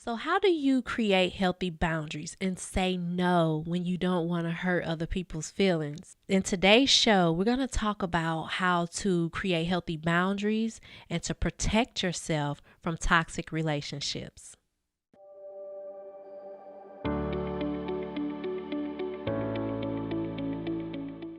So how do you create healthy boundaries and say no when you don't want to hurt other people's feelings? In today's show, we're going to talk about how to create healthy boundaries and to protect yourself from toxic relationships.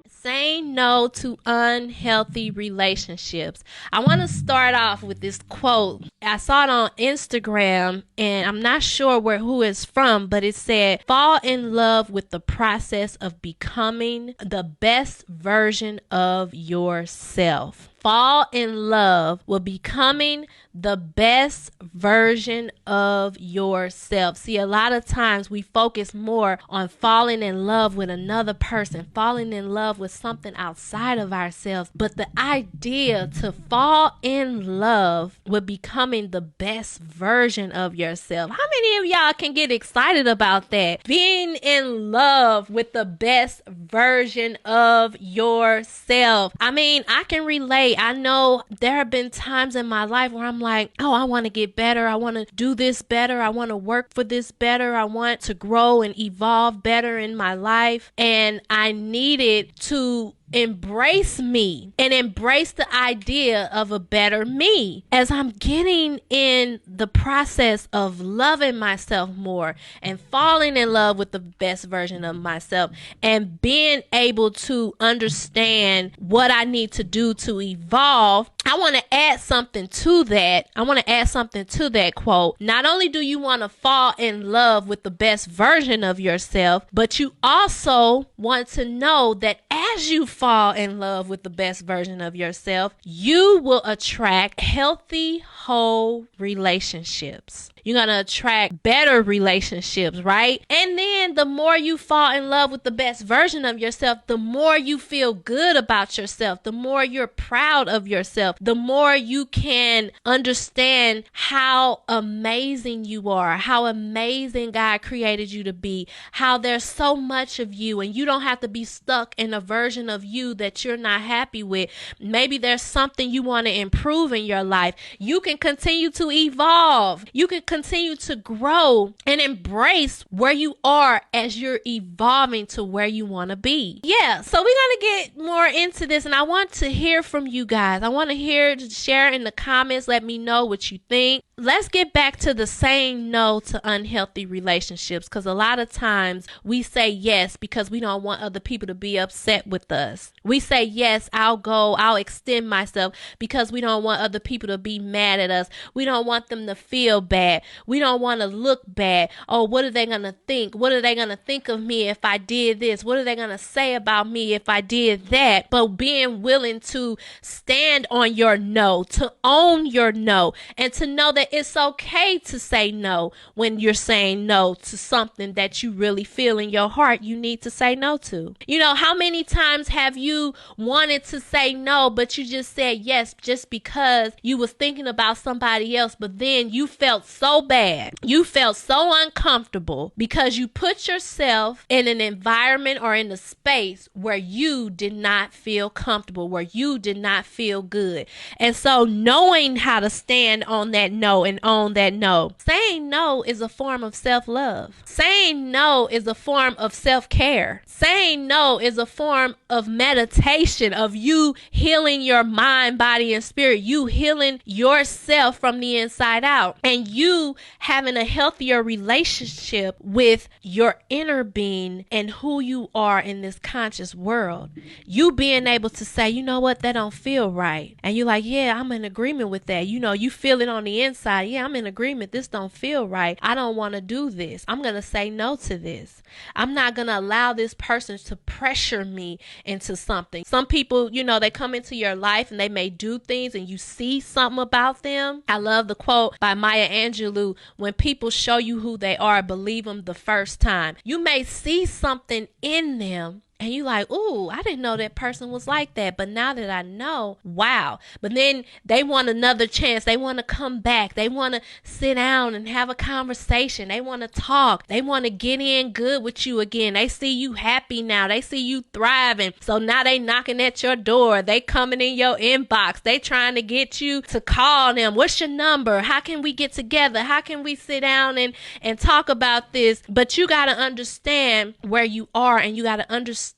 Saying no to unhealthy relationships. I want to start off with this quote. I saw it on Instagram and I'm not sure who it's from, but it said, "Fall in love with the process of becoming the best version of yourself." Fall in love with becoming the best version of yourself. See, a lot of times we focus more on falling in love with another person, falling in love with something outside of ourselves. But the idea to fall in love with becoming the best version of yourself. How many of y'all can get excited about that? Being in love with the best version of yourself. I mean, I can relate. I know there have been times in my life where I'm like, oh, I want to get better. I want to do this better. I want to work for this better. I want to grow and evolve better in my life. And I needed to embrace me and embrace the idea of a better me. As I'm getting in the process of loving myself more and falling in love with the best version of myself and being able to understand what I need to do to evolve, I want to add something to that. I want to add something to that quote. Not only do you want to fall in love with the best version of yourself, but you also want to know that as you fall in love with the best version of yourself, you will attract healthy, whole relationships. You're going to attract better relationships, right? And then the more you fall in love with the best version of yourself, the more you feel good about yourself, the more you're proud of yourself, the more you can understand how amazing you are, how amazing God created you to be, how there's so much of you and you don't have to be stuck in a version of you that you're not happy with. Maybe there's something you want to improve in your life. You can continue to evolve. You can continue to grow and embrace where you are as you're evolving to where you want to be. Yeah, so we're going to get more into this and I want to hear from you guys. I want to share in the comments. Let me know what you think. Let's get back to the saying no to unhealthy relationships, because a lot of times we say yes because we don't want other people to be upset with us. We say yes, I'll extend myself because we don't want other people to be mad at us. We don't want them to feel bad. We don't want to look bad. Oh, what are they going to think? What are they going to think of me if I did this? What are they going to say about me if I did that? But being willing to stand on your no, to own your no, and to know that it's okay to say no when you're saying no to something that you really feel in your heart you need to say no to. You know, how many times have you wanted to say no, but you just said yes just because you was thinking about somebody else, but then you felt so bad. You felt so uncomfortable because you put yourself in an environment or in a space where you did not feel comfortable, where you did not feel good. And so knowing how to stand on that no and own that no. Saying no is a form of self-love. Saying no is a form of self-care. Saying no is a form of meditation, of you healing your mind, body, and spirit. You healing yourself from the inside out. And you having a healthier relationship with your inner being and who you are in this conscious world. You being able to say, you know what, that don't feel right. And you're like, yeah, I'm in agreement with that. You know, you feel it on the inside. Yeah, I'm in agreement. This don't feel right. I don't want to do this. I'm going to say no to this. I'm not going to allow this person to pressure me into something. Some people, you know, they come into your life and they may do things and you see something about them. I love the quote by Maya Angelou, when people show you who they are, believe them the first time. You may see something in them And you like, ooh, I didn't know that person was like that. But now that I know, wow. But then they want another chance. They want to come back. They want to sit down and have a conversation. They want to talk. They want to get in good with you again. They see you happy now. They see you thriving. So now they knocking at your door. They coming in your inbox. They trying to get you to call them. What's your number? How can we get together? How can we sit down and talk about this? But you got to understand where you are, and you got to understand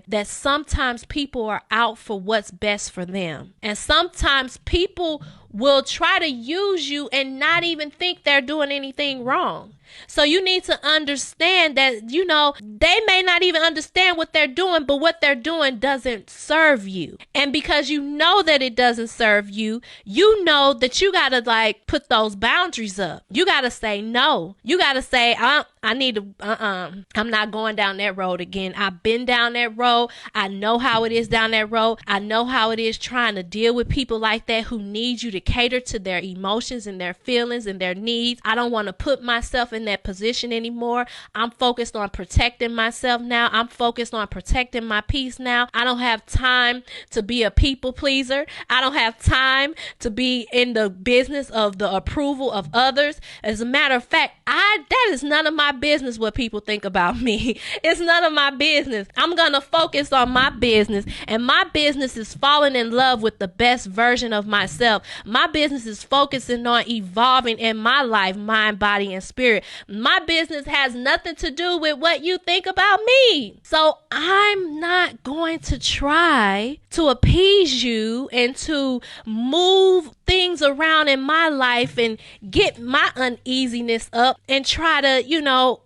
that sometimes people are out for what's best for them. And sometimes people will try to use you and not even think they're doing anything wrong. So you need to understand that, they may not even understand what they're doing, but what they're doing doesn't serve you. And because you know that it doesn't serve you, you know that you got to put those boundaries up. You got to say no. You got to say, I'm not going down that road again. I've been down that road. I know how it is down that road. I know how it is trying to deal with people like that who need you to cater to their emotions and their feelings and their needs. I don't want to put myself in that position anymore. I'm focused on protecting myself now. I'm focused on protecting my peace now. I don't have time to be a people pleaser. I don't have time to be in the business of the approval of others. As a matter of fact, that is none of my business what people think about me. It's none of my business. I'm going to focus on my business, and my business is falling in love with the best version of myself. My business is focusing on evolving in my life, mind, body, and spirit. My business has nothing to do with what you think about me. So I'm not going to try to appease you and to move things around in my life and get my uneasiness up and try to,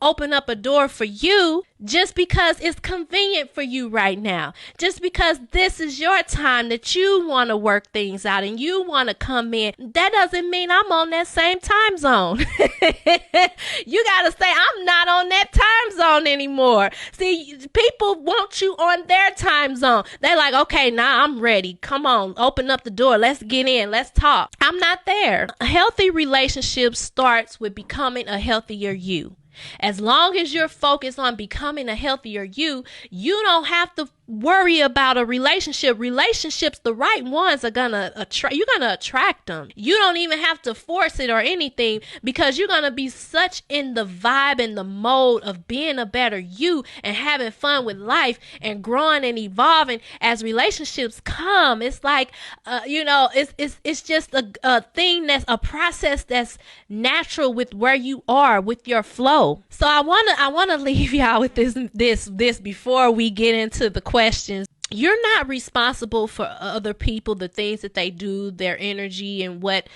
open up a door for you just because it's convenient for you right now. Just because this is your time that you want to work things out and you want to come in, that doesn't mean I'm on that same time zone. You got to say, I'm not on that time zone anymore. See, people want you on their time zone. They're like, okay, now I'm ready. Come on, open up the door. Let's get in. Let's talk. I'm not there. A healthy relationship starts with becoming a healthier you. As long as you're focused on becoming a healthier you, you don't have to worry about a relationship. Relationships, the right ones are gonna attract. You're gonna attract them. You don't even have to force it or anything, because you're gonna be such in the vibe and the mode of being a better you and having fun with life and growing and evolving as relationships come. It's like, it's just a thing that's a process that's natural with where you are with your flow. So I wanna leave y'all with this before we get into the questions. You're not responsible for other people, the things that they do, their energy and what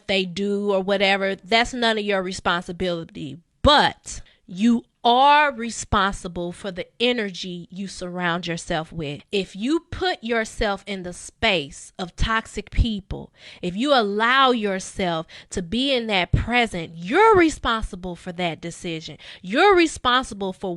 they do or whatever. That's none of your responsibility. But you are responsible for the energy you surround yourself with. If you put yourself in the space of toxic people, if you allow yourself to be in that present, you're responsible for that decision. You're responsible for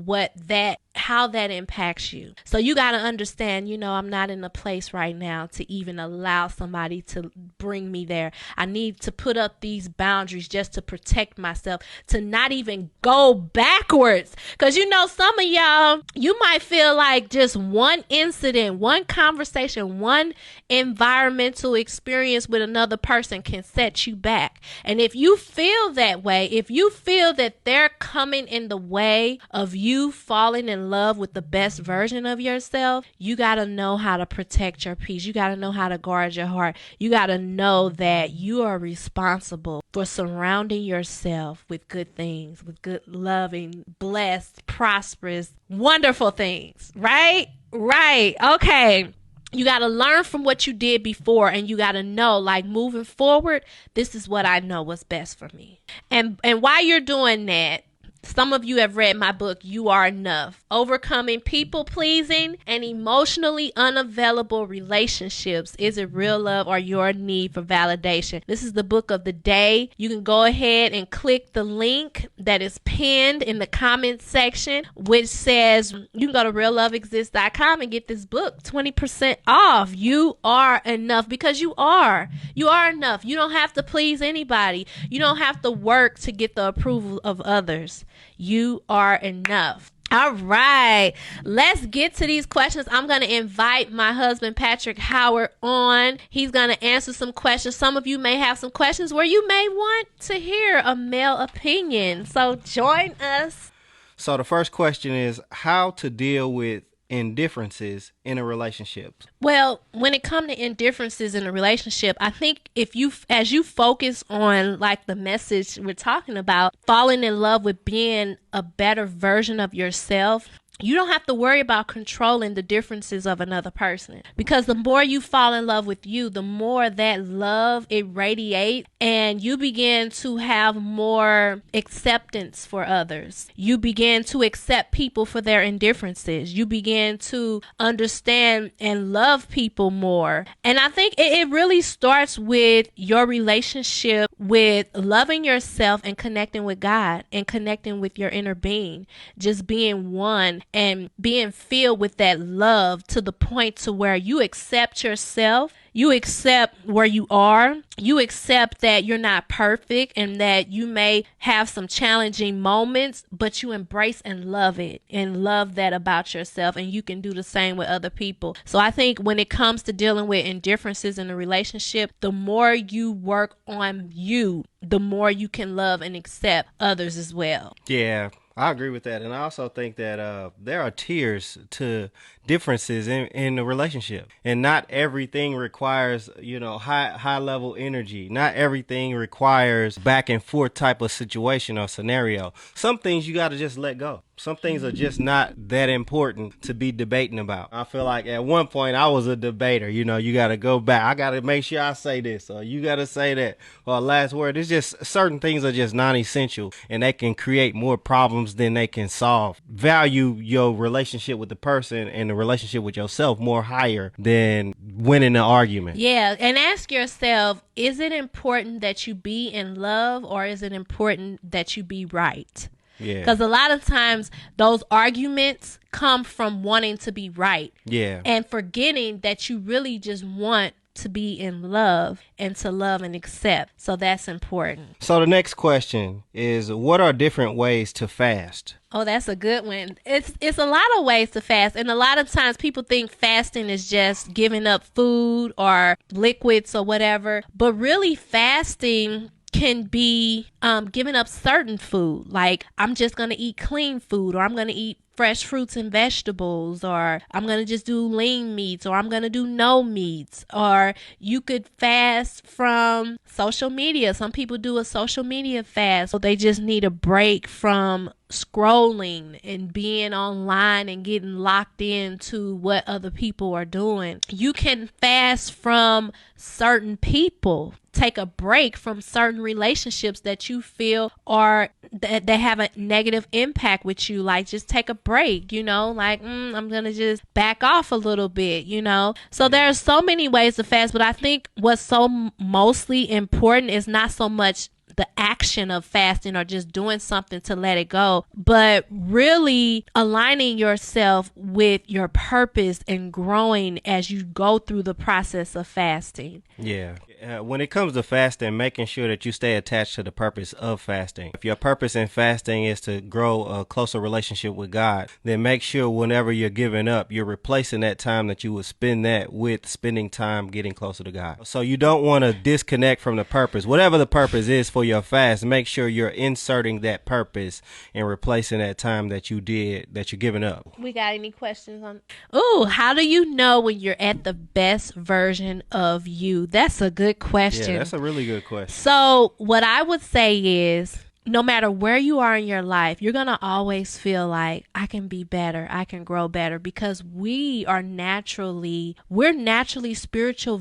how that impacts you. So you got to understand, I'm not in a place right now to even allow somebody to bring me there. I need to put up these boundaries just to protect myself, to not even go backwards. Because some of y'all, you might feel like just one incident, one conversation, one environmental experience with another person can set you back. And if you feel that way, if you feel that they're coming in the way of you falling in love with the best version of yourself, you got to know how to protect your peace. You got to know how to guard your heart. You got to know that you are responsible for surrounding yourself with good things, with good, loving, blessed, prosperous, wonderful things. Right? Okay. You got to learn from what you did before, and you got to know, moving forward, this is what I know was best for me. And while you're doing that, some of you have read my book, You Are Enough: Overcoming People Pleasing and Emotionally Unavailable Relationships. Is it real love or your need for validation? This is the book of the day. You can go ahead and click the link that is pinned in the comments section, which says you can go to realloveexists.com and get this book 20% off. You are enough, because you are. You are enough. You don't have to please anybody. You don't have to work to get the approval of others. You are enough. All right, let's get to these questions. I'm going to invite my husband, Patrick Howard, on. He's going to answer some questions. Some of you may have some questions where you may want to hear a male opinion. So join us. So the first question is how to deal with indifferences in a relationship. Well, when it comes to indifferences in a relationship, I think as you focus on like the message we're talking about, falling in love with being a better version of yourself, you don't have to worry about controlling the differences of another person, because the more you fall in love with you, the more that love it radiates, and you begin to have more acceptance for others. You begin to accept people for their indifferences. You begin to understand and love people more. And I think it really starts with your relationship with loving yourself and connecting with God and connecting with your inner being, just being one and being filled with that love to the point to where you accept yourself, you accept where you are, you accept that you're not perfect and that you may have some challenging moments, but you embrace and love it and love that about yourself, and you can do the same with other people. So I think when it comes to dealing with indifferences in a relationship, the more you work on you, the more you can love and accept others as well. Yeah, I agree with that. And I also think that there are tiers to differences in the relationship. And not everything requires, high level energy. Not everything requires back and forth type of situation or scenario. Some things you got to just let go. Some things are just not that important to be debating about. I feel like at one point I was a debater. You got to go back. I got to make sure I say this, or you got to say that, or last word. It's just certain things are just non-essential, and they can create more problems than they can solve. Value your relationship with the person and the relationship with yourself more higher than winning the argument. Yeah, and ask yourself, is it important that you be in love, or is it important that you be right? Yeah. Because a lot of times those arguments come from wanting to be right. Yeah. And forgetting that you really just want to be in love and to love and accept. So that's important. So the next question is, what are different ways to fast? Oh, that's a good one. It's a lot of ways to fast. And a lot of times people think fasting is just giving up food or liquids or whatever. But really fasting can be giving up certain food. Like, I'm just going to eat clean food, or I'm going to eat fresh fruits and vegetables, or I'm going to just do lean meats, or I'm going to do no meats. Or you could fast from social media. Some people do a social media fast, so they just need a break from scrolling and being online and getting locked into what other people are doing. You can fast from certain people. Take a break from certain relationships that you feel are that have a negative impact with you. Like, just take a break, like I'm gonna just back off a little bit, So there are so many ways to fast, but I think what's so mostly important is not so much the action of fasting or just doing something to let it go, but really aligning yourself with your purpose and growing as you go through the process of fasting. Yeah. When it comes to fasting, making sure that you stay attached to the purpose of fasting. If your purpose in fasting is to grow a closer relationship with God, then make sure whenever you're giving up, you're replacing that time that you would spend that with spending time getting closer to God. So you don't want to disconnect from the purpose. Whatever the purpose is for your fast, make sure you're inserting that purpose and replacing that time that you're giving up. We got any questions on? Ooh, how do you know when you're at the best version of you? That's a good question. Yeah, that's a really good question. So what I would say is, no matter where you are in your life, you're going to always feel like, I can be better, I can grow better, because we're naturally spiritual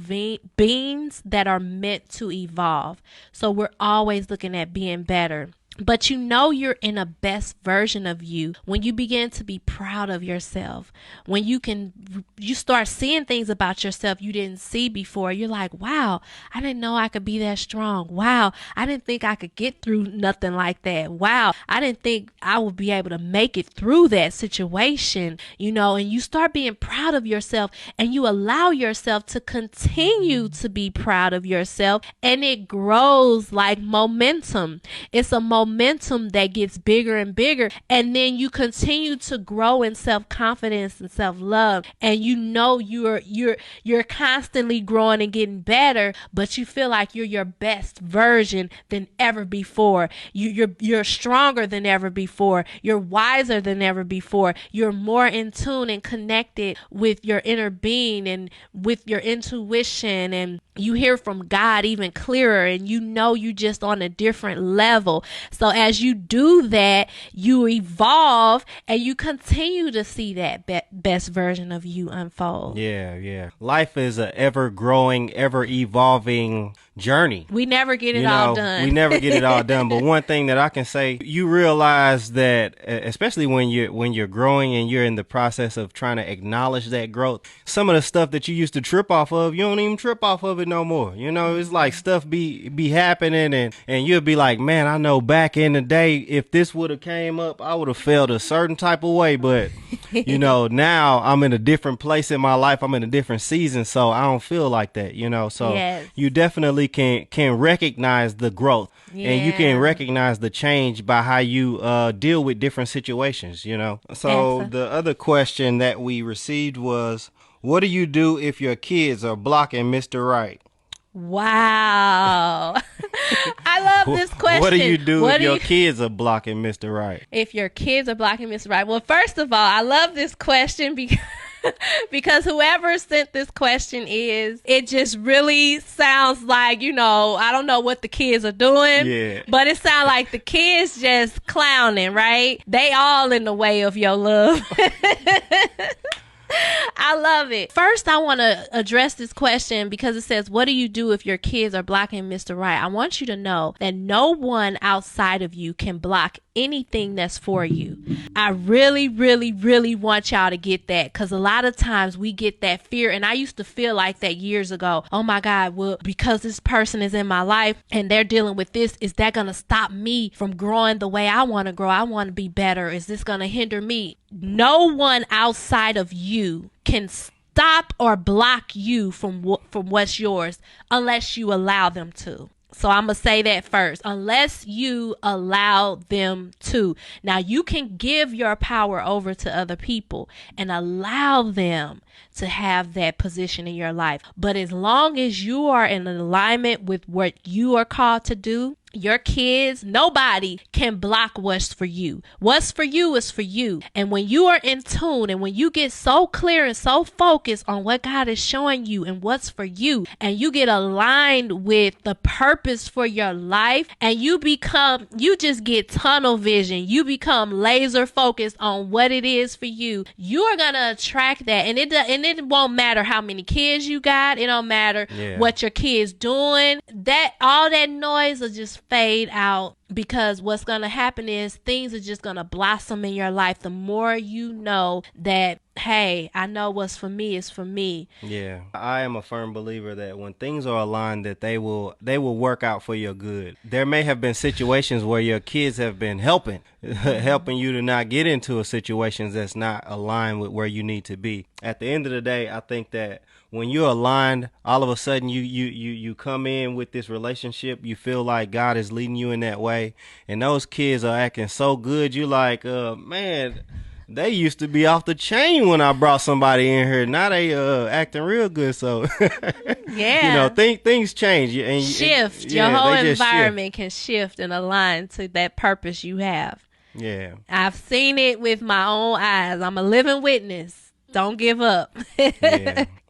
beings that are meant to evolve. So we're always looking at being better. But you're in a best version of you when you begin to be proud of yourself. When you start seeing things about yourself you didn't see before. You're like, wow, I didn't know I could be that strong. Wow, I didn't think I could get through nothing like that. Wow, I didn't think I would be able to make it through that situation, and you start being proud of yourself, and you allow yourself to continue to be proud of yourself, and it grows like momentum. It's a momentum momentum that gets bigger and bigger. And then you continue to grow in self-confidence and self-love. And you know you're constantly growing and getting better, but you feel like you're your best version than ever before. You're stronger than ever before. You're wiser than ever before. You're more in tune and connected with your inner being and with your intuition, and you hear from God even clearer, and you know you just on a different level. So as you do that, you evolve and you continue to see that best version of you unfold. Yeah. Life is a ever growing, ever evolving journey. We never get it all done. We never get it all done. But one thing that I can say, you realize that, especially when you're growing and you're in the process of trying to acknowledge that growth, some of the stuff that you used to trip off of, you don't even trip off of it no more. You know, it's like stuff be happening, and you'll be like, man, I know back in the day, if this would have came up, I would have felt a certain type of way. But you know, now I'm in a different place in my life. I'm in a different season, so I don't feel like that. You know, so yes. You definitely can recognize the growth, and you can recognize the change by how you deal with different situations. You know, so the other question that we received was, what do you do if your kids are blocking Mr. Right? Wow. I love this question. What do you do if your kids are blocking Mr. Right? If your kids are blocking Mr. Right. Well, first of all, I love this question because whoever sent this question it just really sounds like, you know, I don't know what the kids are doing, but it sounds like the kids just clowning, right? They all in the way of your love. I love it. First, I want to address this question because it says, what do you do if your kids are blocking Mr. Right? I want you to know that no one outside of you can block anything that's for you. I really, really, really want y'all to get that, because a lot of times we get that fear, and I used to feel like that years ago. Oh my God, well, because this person is in my life and they're dealing with this, is that going to stop me from growing the way I want to grow? I want to be better. Is this going to hinder me? No one outside of you can stop or block you from what's yours unless you allow them to. So I'm going to say that first, unless you allow them to. Now, you can give your power over to other people and allow them to have that position in your life. But as long as you are in alignment with what you are called to do, your kids, nobody can block what's for you. What's for you is for you. And when you are in tune and when you get so clear and so focused on what God is showing you and what's for you, and you get aligned with the purpose for your life, and you just get tunnel vision, you become laser focused on what it is for you, you are going to attract that. And it won't matter how many kids you got. It don't matter what your kids doing. That all that noise will just fade out, because what's going to happen is things are just going to blossom in your life. The more you know that, hey, I know what's for me is for me. Yeah, I am a firm believer that when things are aligned, that they will work out for your good. There may have been situations where your kids have been helping you to not get into a situation that's not aligned with where you need to be. At the end of the day, I think that when you're aligned, all of a sudden you come in with this relationship, you feel like God is leading you in that way, and those kids are acting so good, you like, man, they used to be off the chain when I brought somebody in here. Now they acting real good. So you know, things change and shift. Your whole environment can shift and align to that purpose you have. Yeah, I've seen it with my own eyes. I'm a living witness. Don't give up.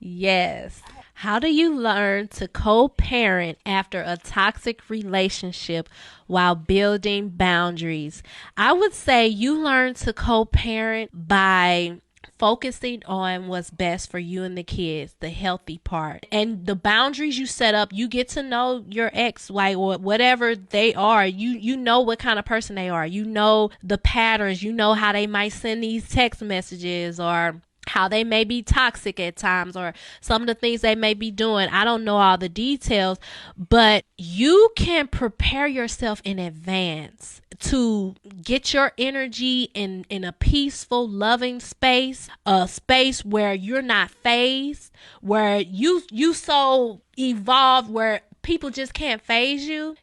Yes. How do you learn to co-parent after a toxic relationship while building boundaries? I would say you learn to co-parent by focusing on what's best for you and the kids, the healthy part. And the boundaries you set up, you get to know your ex, like, or whatever they are. You know what kind of person they are. You know the patterns. You know how they might send these text messages, or how they may be toxic at times, or some of the things they may be doing. I don't know all the details, but you can prepare yourself in advance to get your energy in a peaceful, loving space, a space where you're not phased, where you so evolved, where people just can't phase you.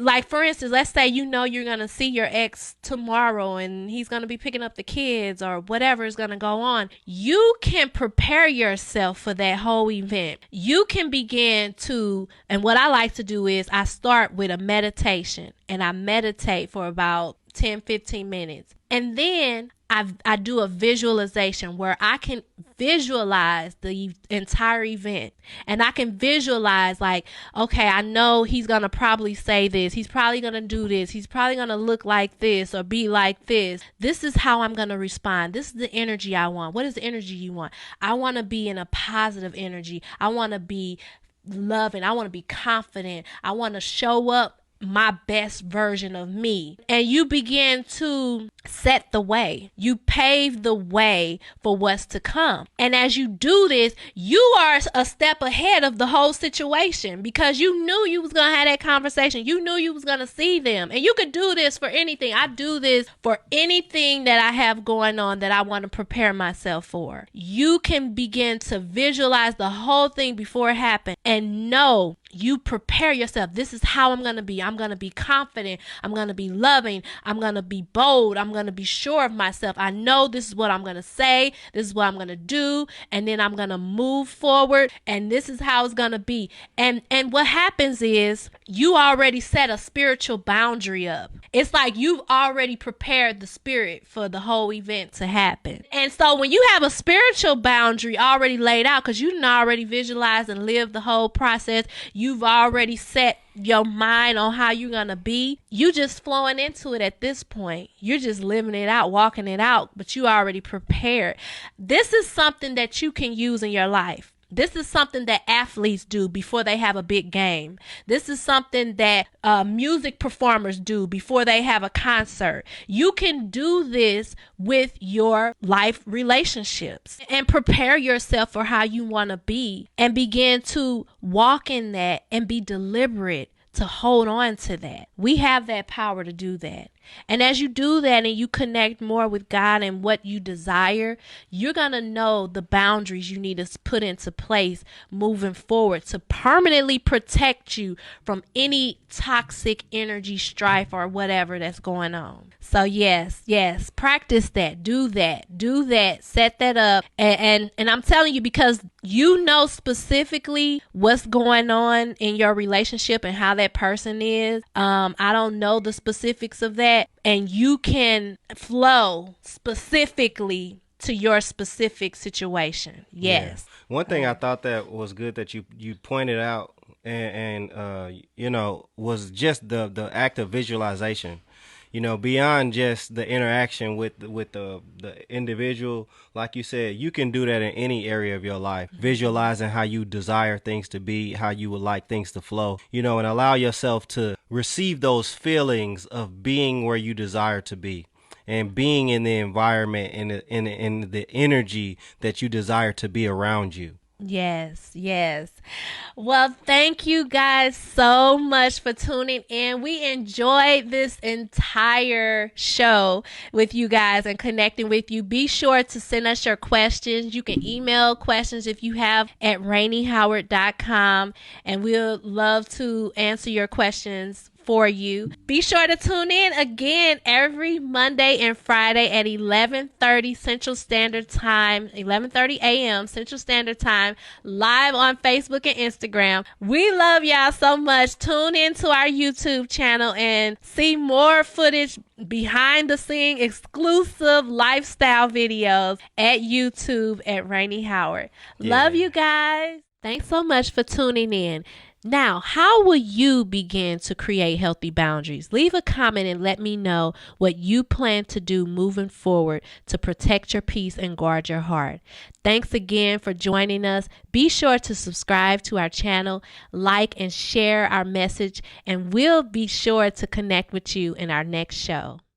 Like, for instance, let's say you know you're gonna see your ex tomorrow and he's gonna be picking up the kids or whatever is gonna go on. You can prepare yourself for that whole event. You can begin to, and what I like to do is I start with a meditation, and I meditate for about 10-15 minutes, and then I do a visualization where I can visualize the entire event, and I can visualize, like, okay, I know he's going to probably say this. He's probably going to do this. He's probably going to look like this or be like this. This is how I'm going to respond. This is the energy I want. What is the energy you want? I want to be in a positive energy. I want to be loving. I want to be confident. I want to show up my best version of me. And you begin to set the way. You pave the way for what's to come. And as you do this, you are a step ahead of the whole situation, because you knew you was going to have that conversation. You knew you was going to see them. And you could do this for anything. I do this for anything that I have going on that I want to prepare myself for. You can begin to visualize the whole thing before it happens and know you prepare yourself. This is how I'm going to be. I'm going to be confident. I'm going to be loving. I'm going to be bold. I'm going to be sure of myself. I know this is what I'm going to say. This is what I'm going to do. And then I'm going to move forward. And this is how it's going to be. And what happens is you already set a spiritual boundary up. It's like you've already prepared the spirit for the whole event to happen. And so when you have a spiritual boundary already laid out, because you done already visualized and lived the whole process, you've already set your mind on how you're going to be. You just flowing into it at this point. You're just living it out, walking it out, but you already prepared. This is something that you can use in your life. This is something that athletes do before they have a big game. This is something that music performers do before they have a concert. You can do this with your life relationships and prepare yourself for how you want to be and begin to walk in that and be deliberate to hold on to that. We have that power to do that. And as you do that and you connect more with God and what you desire, you're going to know the boundaries you need to put into place moving forward to permanently protect you from any toxic energy, strife, or whatever that's going on. So yes, practice that. Do that. Set that up. And I'm telling you, because you know specifically what's going on in your relationship and how that person is. I don't know the specifics of that. And you can flow specifically to your specific situation. Yes. Yeah. One thing I thought that was good that you pointed out and was just the act of visualization. Beyond just the interaction with the individual, like you said, you can do that in any area of your life, visualizing how you desire things to be, how you would like things to flow, and allow yourself to receive those feelings of being where you desire to be and being in the environment and in the energy that you desire to be around you. Yes. Well, thank you guys so much for tuning in. We enjoyed this entire show with you guys and connecting with you. Be sure to send us your questions. You can email questions if you have at rainiehoward.com, and we'll love to answer your questions for you. Be sure to tune in again every Monday and Friday at 11:30 Central Standard Time, 11:30 a.m. Central Standard Time, live on Facebook and Instagram. We love y'all so much. Tune into our YouTube channel and see more footage, behind the scene exclusive lifestyle videos at YouTube at Rainie Howard. Love you guys. Thanks so much for tuning in. Now, how will you begin to create healthy boundaries? Leave a comment and let me know what you plan to do moving forward to protect your peace and guard your heart. Thanks again for joining us. Be sure to subscribe to our channel, like and share our message, and we'll be sure to connect with you in our next show.